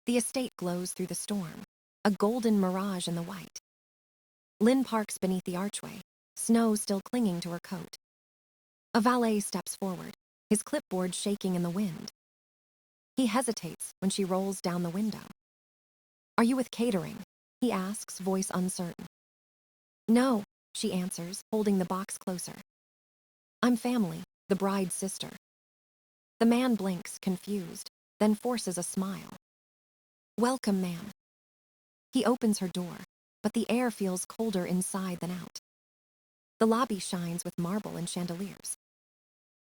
The estate glows through the storm, a golden mirage in the white. Linh parks beneath the archway, snow still clinging to her coat. A valet steps forward, his clipboard shaking in the wind. He hesitates when she rolls down the window. "Are you with catering?" he asks, voice uncertain. "No," she answers, holding the box closer. "I'm family, the bride's sister." The man blinks, confused, then forces a smile. "Welcome, ma'am." He opens her door, but the air feels colder inside than out. The lobby shines with marble and chandeliers.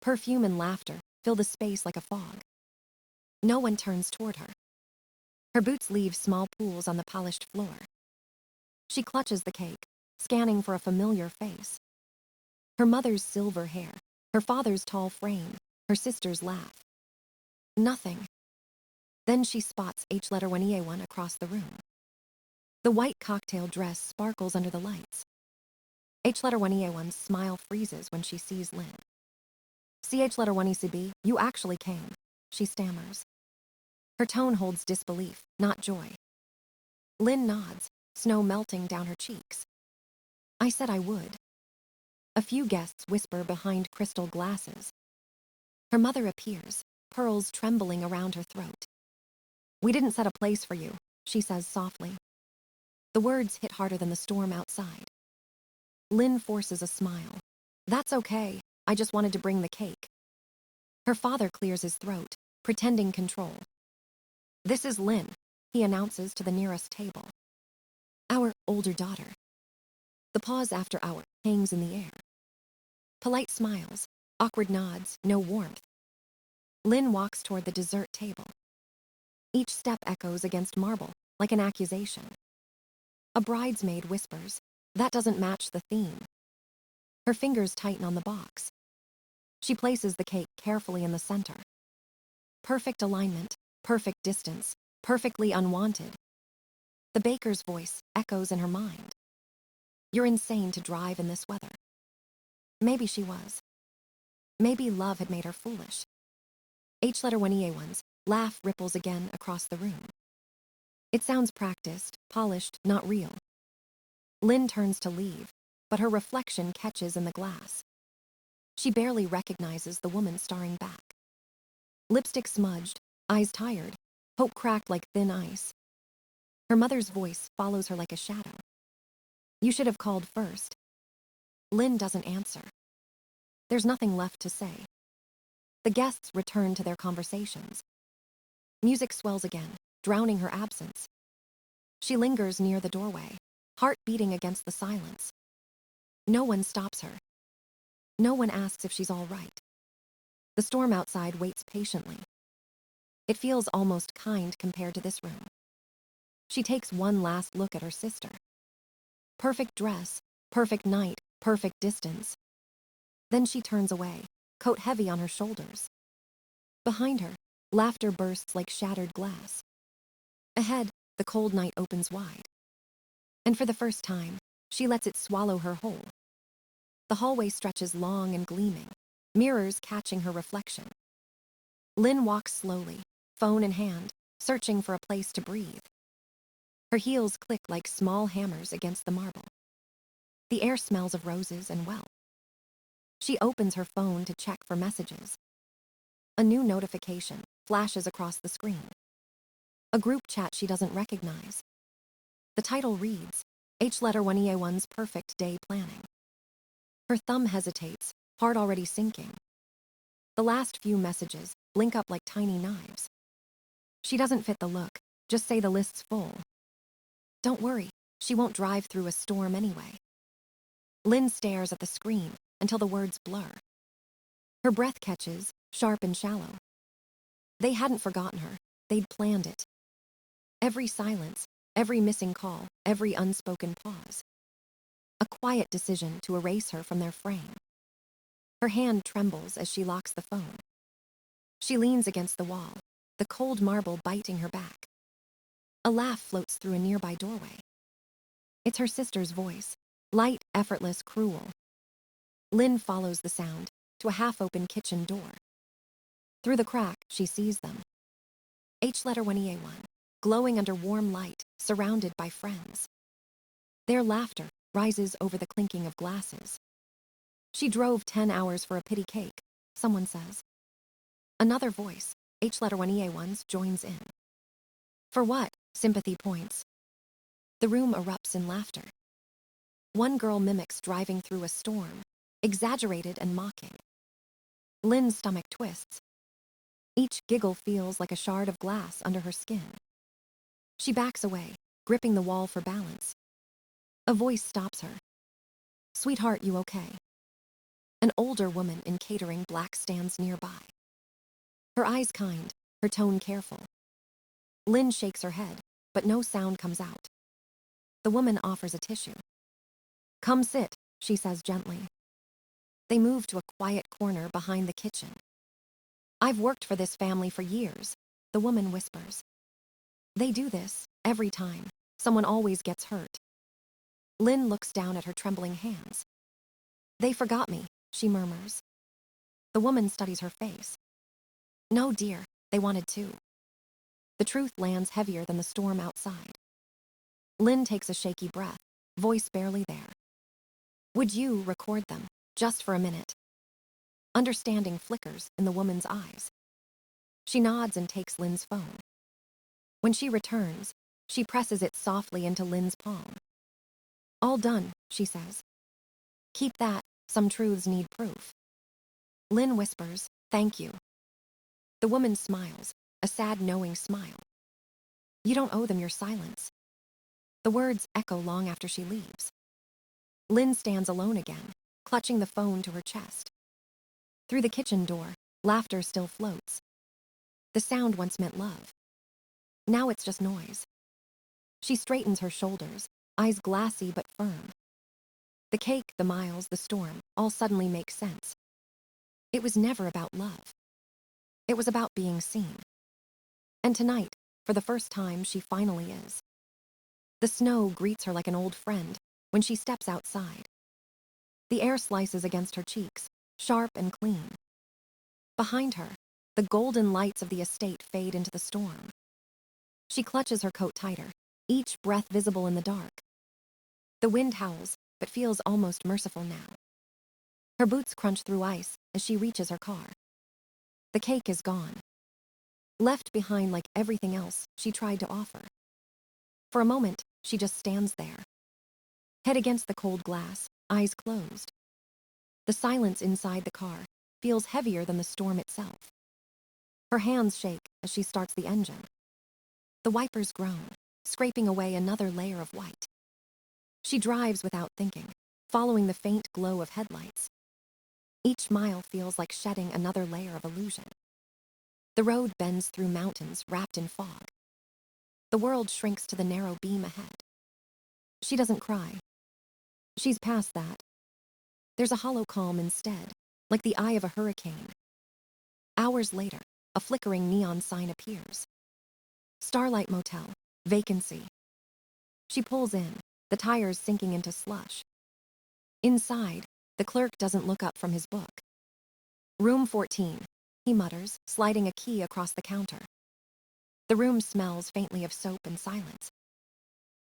Perfume and laughter fill the space like a fog. No one turns toward her. Her boots leave small pools on the polished floor. She clutches the cake, scanning for a familiar face. Her mother's silver hair, her father's tall frame, her sister's laugh. Nothing. Then she spots H-1E1 across the room. The white cocktail dress sparkles under the lights. H-1E1's smile freezes when she sees Linh. "CH-1ECB, you actually came," she stammers. Her tone holds disbelief, not joy. Linh nods, snow melting down her cheeks. "I said I would." A few guests whisper behind crystal glasses. Her mother appears, pearls trembling around her throat. "We didn't set a place for you," she says softly. The words hit harder than the storm outside. Linh forces a smile. "That's okay, I just wanted to bring the cake." Her father clears his throat, pretending control. "This is Linh," he announces to the nearest table. "Our older daughter." The pause after "our" hangs in the air. Polite smiles, awkward nods, no warmth. Linh walks toward the dessert table. Each step echoes against marble, like an accusation. A bridesmaid whispers, "That doesn't match the theme." Her fingers tighten on the box. She places the cake carefully in the center. Perfect alignment, perfect distance, perfectly unwanted. The baker's voice echoes in her mind. "You're insane to drive in this weather." Maybe she was. Maybe love had made her foolish. H-1E1's laugh ripples again across the room. It sounds practiced, polished, not real. Linh turns to leave, but her reflection catches in the glass. She barely recognizes the woman staring back. Lipstick smudged, eyes tired, hope cracked like thin ice. Her mother's voice follows her like a shadow. "You should have called first." Linh doesn't answer. There's nothing left to say. The guests return to their conversations. Music swells again, drowning her absence. She lingers near the doorway, heart beating against the silence. No one stops her. No one asks if she's all right. The storm outside waits patiently. It feels almost kind compared to this room. She takes one last look at her sister. Perfect dress, perfect night, perfect distance. Then she turns away, coat heavy on her shoulders. Behind her, laughter bursts like shattered glass. Ahead, the cold night opens wide. And for the first time, she lets it swallow her whole. The hallway stretches long and gleaming, mirrors catching her reflection. Linh walks slowly, phone in hand, searching for a place to breathe. Her heels click like small hammers against the marble. The air smells of roses and wealth. She opens her phone to check for messages. A new notification flashes across the screen. A group chat she doesn't recognize. The title reads, H-1E1's Perfect Day Planning. Her thumb hesitates, heart already sinking. The last few messages blink up like tiny knives. She doesn't fit the look, just say the list's full. Don't worry, she won't drive through a storm anyway. Linh stares at the screen until the words blur. Her breath catches, sharp and shallow. They hadn't forgotten her, they'd planned it. Every silence, every missing call, every unspoken pause. A quiet decision to erase her from their frame. Her hand trembles as she locks the phone. She leans against the wall, the cold marble biting her back. A laugh floats through a nearby doorway. It's her sister's voice, light, effortless, cruel. Linh follows the sound to a half-open kitchen door. Through the crack, she sees them. H-1E1, glowing under warm light, surrounded by friends. Their laughter rises over the clinking of glasses. She drove 10 hours for a pity cake, someone says. Another voice, H-1EA1's, joins in. For what? Sympathy points. The room erupts in laughter. One girl mimics driving through a storm, exaggerated and mocking. Lynn's stomach twists. Each giggle feels like a shard of glass under her skin. She backs away, gripping the wall for balance. A voice stops her. Sweetheart, you okay? An older woman in catering black stands nearby. Her eyes kind, her tone careful. Lynn shakes her head, but no sound comes out. The woman offers a tissue. Come sit, she says gently. They move to a quiet corner behind the kitchen. I've worked for this family for years, the woman whispers. They do this, every time. Someone always gets hurt. Lynn looks down at her trembling hands. They forgot me, she murmurs. The woman studies her face. No, dear, they wanted to. The truth lands heavier than the storm outside. Lynn takes a shaky breath, voice barely there. Would you record them, just for a minute? Understanding flickers in the woman's eyes. She nods and takes Lynn's phone. When she returns, she presses it softly into Lynn's palm. All done, she says. Keep that, some truths need proof. Lynn whispers, thank you. The woman smiles, a sad knowing smile. You don't owe them your silence. The words echo long after she leaves. Lynn stands alone again, clutching the phone to her chest. Through the kitchen door, laughter still floats. The sound once meant love. Now it's just noise. She straightens her shoulders, eyes glassy but firm. The cake, the miles, the storm, all suddenly make sense. It was never about love. It was about being seen. And tonight, for the first time, she finally is. The snow greets her like an old friend when she steps outside. The air slices against her cheeks, sharp and clean. Behind her, the golden lights of the estate fade into the storm. She clutches her coat tighter, each breath visible in the dark. The wind howls, but feels almost merciful now. Her boots crunch through ice as she reaches her car. The cake is gone. Left behind like everything else she tried to offer. For a moment, she just stands there. Head against the cold glass, eyes closed. The silence inside the car feels heavier than the storm itself. Her hands shake as she starts the engine. The wipers groan, scraping away another layer of white. She drives without thinking, following the faint glow of headlights. Each mile feels like shedding another layer of illusion. The road bends through mountains wrapped in fog. The world shrinks to the narrow beam ahead. She doesn't cry. She's past that. There's a hollow calm instead, like the eye of a hurricane. Hours later, a flickering neon sign appears. Starlight Motel, vacancy. She pulls in, the tires sinking into slush. Inside, the clerk doesn't look up from his book. Room 14, he mutters, sliding a key across the counter. The room smells faintly of soap and silence.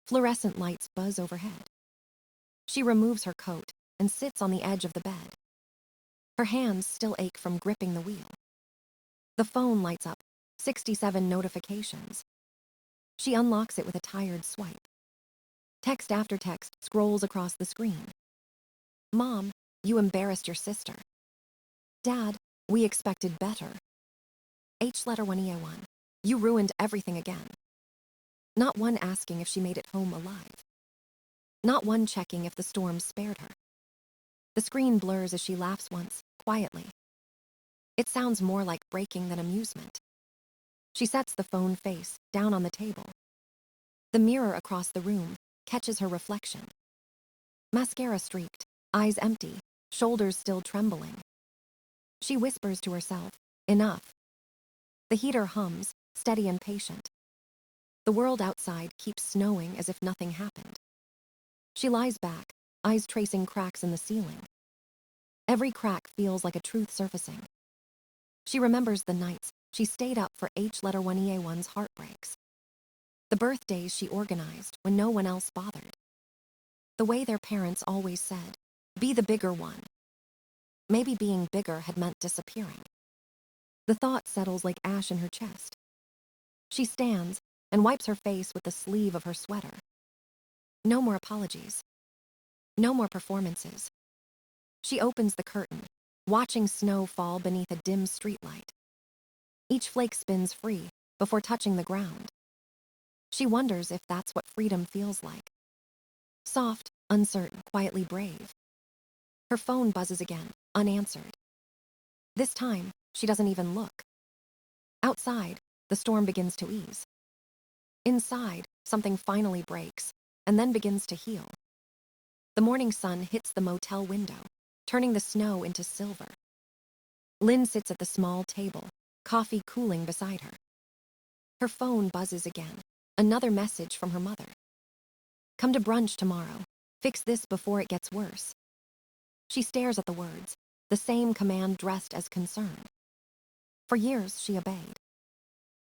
Fluorescent lights buzz overhead. She removes her coat and sits on the edge of the bed. Her hands still ache from gripping the wheel. The phone lights up, 67 notifications. She unlocks it with a tired swipe. Text after text scrolls across the screen. Mom, you embarrassed your sister. Dad, we expected better. H-1EA1, you ruined everything again. Not one asking if she made it home alive. Not one checking if the storm spared her. The screen blurs as she laughs once, quietly. It sounds more like breaking than amusement. She sets the phone face down on the table. The mirror across the room catches her reflection. Mascara streaked, eyes empty, shoulders still trembling. She whispers to herself, enough. The heater hums, steady and patient. The world outside keeps snowing as if nothing happened. She lies back, eyes tracing cracks in the ceiling. Every crack feels like a truth surfacing. She remembers the nights she stayed up for H-1EA1's heartbreaks. The birthdays she organized when no one else bothered. The way their parents always said, "Be the bigger one." Maybe being bigger had meant disappearing. The thought settles like ash in her chest. She stands and wipes her face with the sleeve of her sweater. No more apologies. No more performances. She opens the curtain, watching snow fall beneath a dim streetlight. Each flake spins free before touching the ground. She wonders if that's what freedom feels like. Soft, uncertain, quietly brave. Her phone buzzes again, unanswered. This time, she doesn't even look. Outside, the storm begins to ease. Inside, something finally breaks, and then begins to heal. The morning sun hits the motel window, turning the snow into silver. Lynn sits at the small table, coffee cooling beside her. Her phone buzzes again, another message from her mother. "Come to brunch tomorrow. Fix this before it gets worse." She stares at the words, the same command dressed as concern. For years, she obeyed.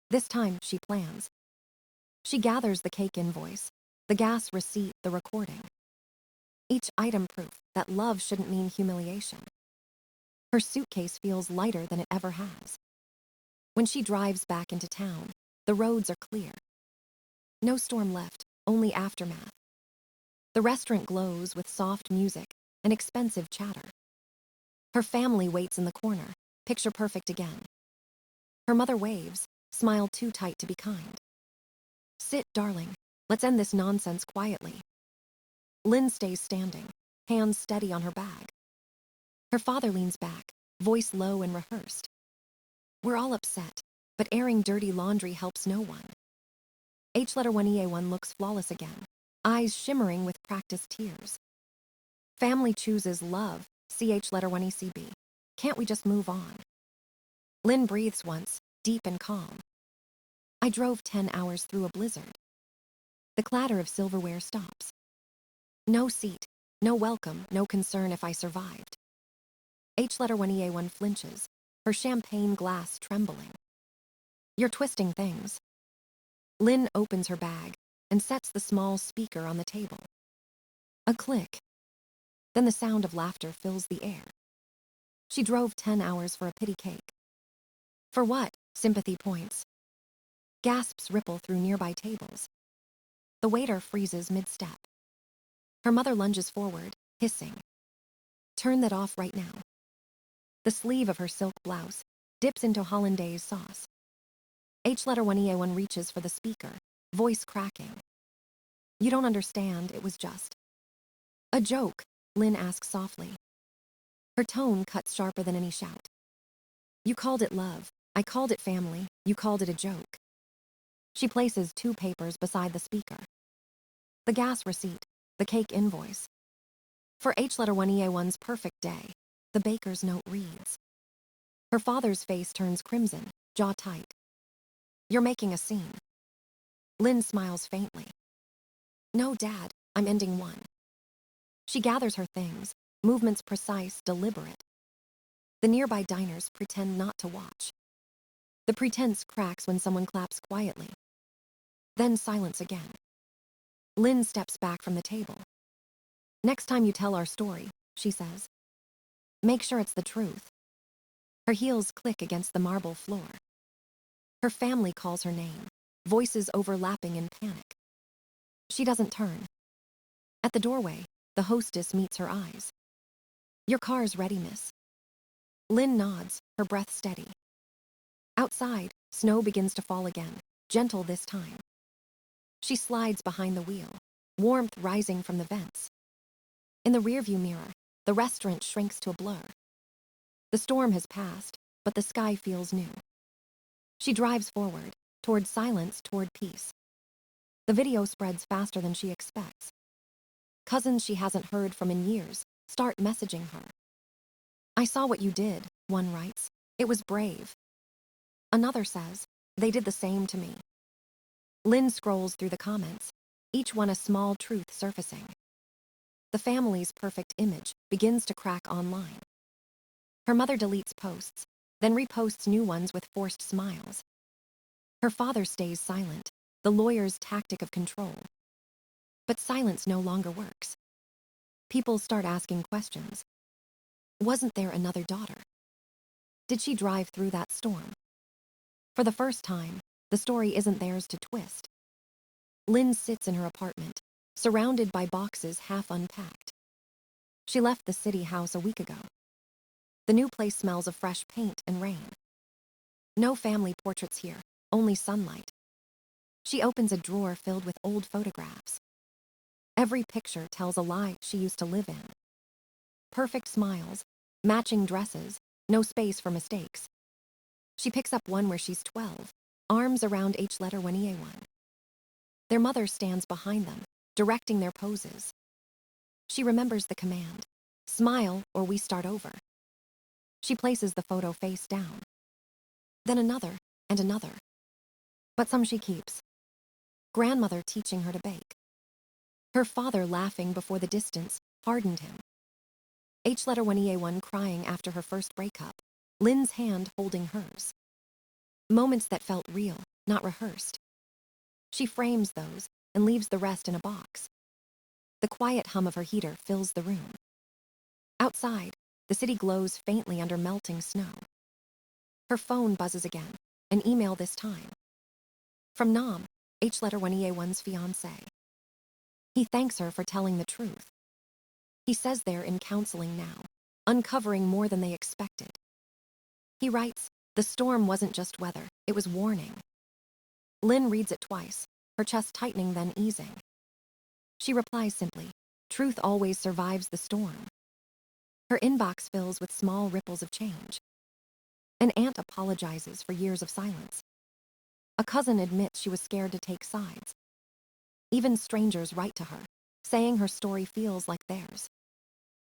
This time, she plans. She gathers the cake invoice, the gas receipt, the recording. Each item proof that love shouldn't mean humiliation. Her suitcase feels lighter than it ever has. When she drives back into town, the roads are clear. No storm left, only aftermath. The restaurant glows with soft music and expensive chatter. Her family waits in the corner, picture perfect again. Her mother waves, smile too tight to be kind. "Sit, darling. Let's end this nonsense quietly." Lynn stays standing, hands steady on her bag. Her father leans back, voice low and rehearsed. "We're all upset, but airing dirty laundry helps no one." H1E1 looks flawless again, eyes shimmering with practiced tears. Family chooses love, CH1ECB. Can't we just move on? Lynn breathes once, deep and calm. I drove 10 hours through a blizzard. The clatter of silverware stops. No seat, no welcome, no concern if I survived. H1E1 flinches, her champagne glass trembling. "You're twisting things." Lynn opens her bag and sets the small speaker on the table. A click. Then the sound of laughter fills the air. She drove 10 hours for a pity cake. For what? Sympathy points. Gasps ripple through nearby tables. The waiter freezes mid-step. Her mother lunges forward, hissing. "Turn that off right now." The sleeve of her silk blouse dips into hollandaise sauce. H1E1 reaches for the speaker, voice cracking. "You don't understand, it was just a joke," Lynn asks softly. Her tone cuts sharper than any shout. "You called it love, I called it family, you called it a joke." She places 2 papers beside the speaker. The gas receipt, the cake invoice. For H1E1's perfect day, the baker's note reads. Her father's face turns crimson, jaw tight. "You're making a scene." Lynn smiles faintly. "No, Dad, I'm ending one." She gathers her things, movements precise, deliberate. The nearby diners pretend not to watch. The pretense cracks when someone claps quietly. Then silence again. Lynn steps back from the table. "Next time you tell our story," she says, "make sure it's the truth." Her heels click against the marble floor. Her family calls her name, voices overlapping in panic. She doesn't turn. At the doorway, the hostess meets her eyes. "Your car's ready, miss." Lynn nods, her breath steady. Outside, snow begins to fall again, gentle this time. She slides behind the wheel, warmth rising from the vents. In the rearview mirror, the restaurant shrinks to a blur. The storm has passed, but the sky feels new. She drives forward, toward silence, toward peace. The video spreads faster than she expects. Cousins she hasn't heard from in years start messaging her. "I saw what you did," one writes. "It was brave." Another says, "They did the same to me." Lynn scrolls through the comments, each one a small truth surfacing. The family's perfect image begins to crack online. Her mother deletes posts, then reposts new ones with forced smiles. Her father stays silent, the lawyer's tactic of control. But silence no longer works. People start asking questions. Wasn't there another daughter? Did she drive through that storm? For the first time, the story isn't theirs to twist. Linh sits in her apartment, surrounded by boxes half unpacked. She left the city house a week ago. The new place smells of fresh paint and rain. No family portraits here, only sunlight. She opens a drawer filled with old photographs. Every picture tells a life she used to live in. Perfect smiles, matching dresses, no space for mistakes. She picks up one where she's 12, arms around H-letter 1E1. Their mother stands behind them, directing their poses. She remembers the command, smile or we start over. She places the photo face down. Then another and another. But some she keeps. Grandmother teaching her to bake. Her father laughing before the distance hardened him. H-letter 1EA1 crying after her first breakup, Lynn's hand holding hers. Moments that felt real, not rehearsed. She frames those and leaves the rest in a box. The quiet hum of her heater fills the room. Outside, the city glows faintly under melting snow. Her phone buzzes again, an email this time. From Nam, H-letter 1EA1's fiancé. He thanks her for telling the truth. He says they're in counseling now, uncovering more than they expected. He writes, the storm wasn't just weather, it was warning. Linh reads it twice, her chest tightening then easing. She replies simply, truth always survives the storm. Her inbox fills with small ripples of change. An aunt apologizes for years of silence. A cousin admits she was scared to take sides. Even strangers write to her, saying her story feels like theirs.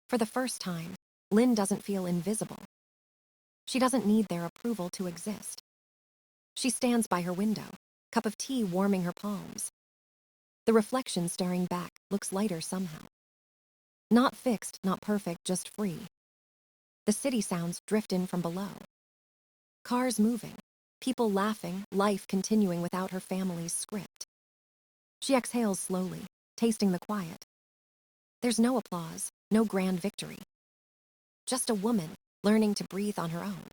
For the first time, Linh doesn't feel invisible. She doesn't need their approval to exist. She stands by her window, cup of tea warming her palms. The reflection staring back looks lighter somehow. Not fixed, not perfect, just free. The city sounds drift in from below. Cars moving, people laughing, life continuing without her family's script. She exhales slowly, tasting the quiet. There's no applause, no grand victory. Just a woman learning to breathe on her own.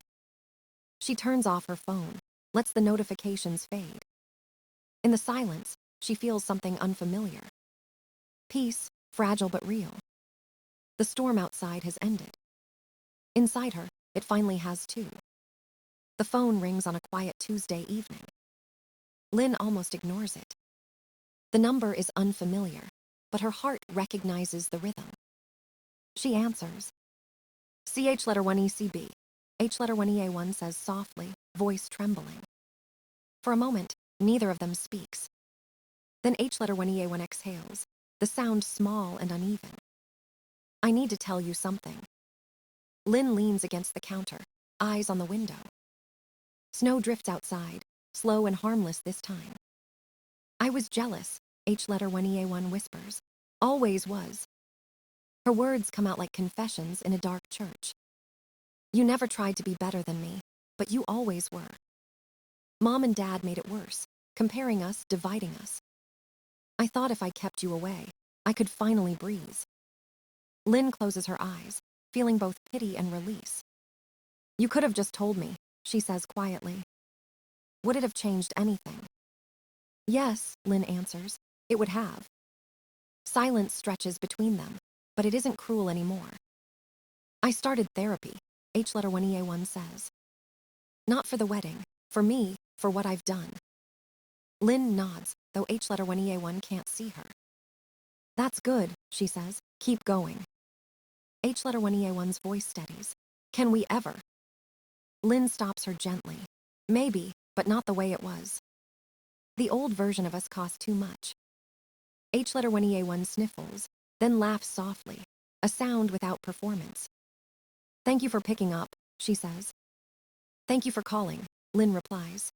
She turns off her phone, lets the notifications fade. In the silence, she feels something unfamiliar. Peace, fragile but real. The storm outside has ended. Inside her, it finally has too. The phone rings on a quiet Tuesday evening. Linh almost ignores it. The number is unfamiliar, but her heart recognizes the rhythm. She answers. CH letter 1ECB. H letter 1EA1 says softly, voice trembling. For a moment, neither of them speaks. Then H letter 1EA1 exhales, the sound small and uneven. I need to tell you something. Linh leans against the counter, eyes on the window. Snow drifts outside, slow and harmless this time. I was jealous, H letter 1EA1 whispers. Always was. Her words come out like confessions in a dark church. You never tried to be better than me, but you always were. Mom and Dad made it worse, comparing us, dividing us. I thought if I kept you away, I could finally breathe. Linh closes her eyes, feeling both pity and release. You could have just told me, she says quietly. Would it have changed anything? Yes, Linh answers, it would have. Silence stretches between them, but it isn't cruel anymore. I started therapy, H letter 1EA1 says. Not for the wedding, for me, for what I've done. Linh nods, though H letter 1EA1 can't see her. That's good, she says, keep going. H letter 1EA1's voice steadies. Can we ever? Linh stops her gently. Maybe, but not the way it was. The old version of us cost too much. H letter 1EA1 sniffles, then laughs softly, a sound without performance. Thank you for picking up, she says. Thank you for calling, Linh replies.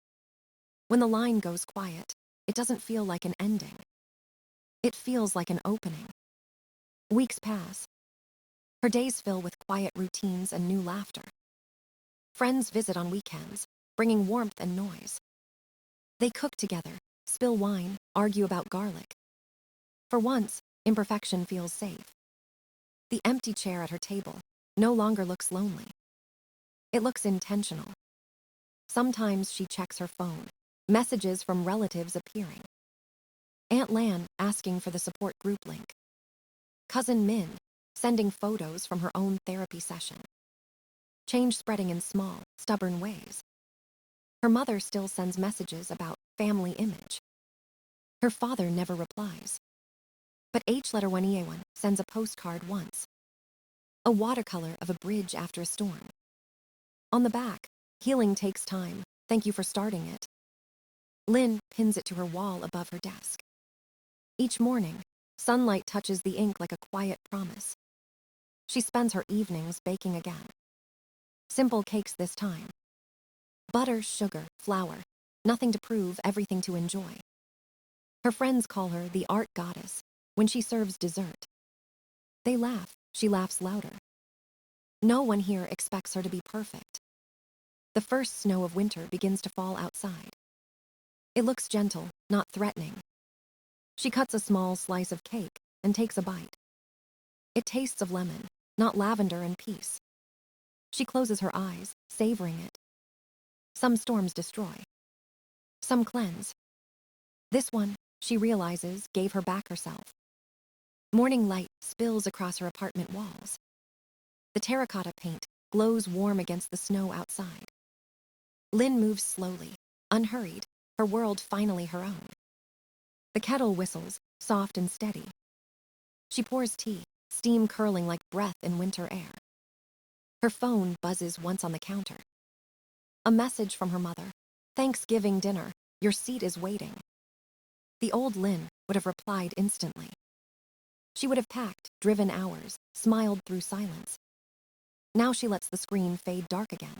When the line goes quiet, it doesn't feel like an ending. It feels like an opening. Weeks pass. Her days fill with quiet routines and new laughter. Friends visit on weekends, bringing warmth and noise. They cook together, spill wine, argue about garlic. For once, imperfection feels safe. The empty chair at her table no longer looks lonely. It looks intentional. Sometimes she checks her phone, messages from relatives appearing. Aunt Lan asking for the support group link. Cousin Min sending photos from her own therapy session. Change spreading in small, stubborn ways. Her mother still sends messages about family image. Her father never replies. But H-letter-1E-A-1 sends a postcard once. A watercolor of a bridge after a storm. On the back, healing takes time, thank you for starting it. Linh pins it to her wall above her desk. Each morning, sunlight touches the ink like a quiet promise. She spends her evenings baking again. Simple cakes this time. Butter, sugar, flour. Nothing to prove, everything to enjoy. Her friends call her the art goddess when she serves dessert. They laugh, she laughs louder. No one here expects her to be perfect. The first snow of winter begins to fall outside. It looks gentle, not threatening. She cuts a small slice of cake and takes a bite. It tastes of lemon, not lavender and peace. She closes her eyes, savoring it. Some storms destroy. Some cleanse. This one, she realizes, gave her back herself. Morning light spills across her apartment walls. The terracotta paint glows warm against the snow outside. Linh moves slowly, unhurried, her world finally her own. The kettle whistles, soft and steady. She pours tea, steam curling like breath in winter air. Her phone buzzes once on the counter. A message from her mother. Thanksgiving dinner, your seat is waiting. The old Linh would have replied instantly. She would have packed, driven hours, smiled through silence. Now she lets the screen fade dark again.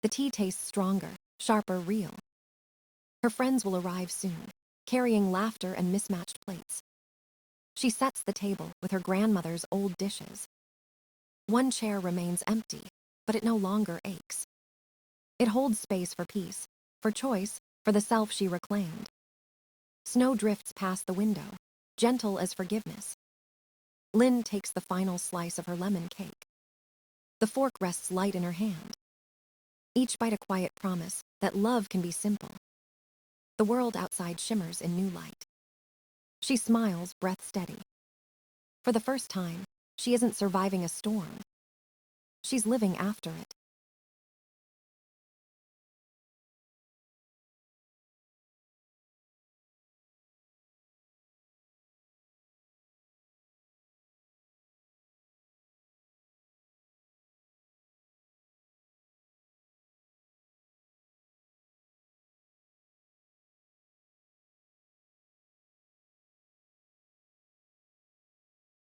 The tea tastes stronger, sharper, real. Her friends will arrive soon, carrying laughter and mismatched plates. She sets the table with her grandmother's old dishes. One chair remains empty, but it no longer aches. It holds space for peace, for choice, for the self she reclaimed. Snow drifts past the window, gentle as forgiveness. Linh takes the final slice of her lemon cake. The fork rests light in her hand. Each bite a quiet promise that love can be simple. The world outside shimmers in new light. She smiles, breath steady. For the first time, she isn't surviving a storm. She's living after it.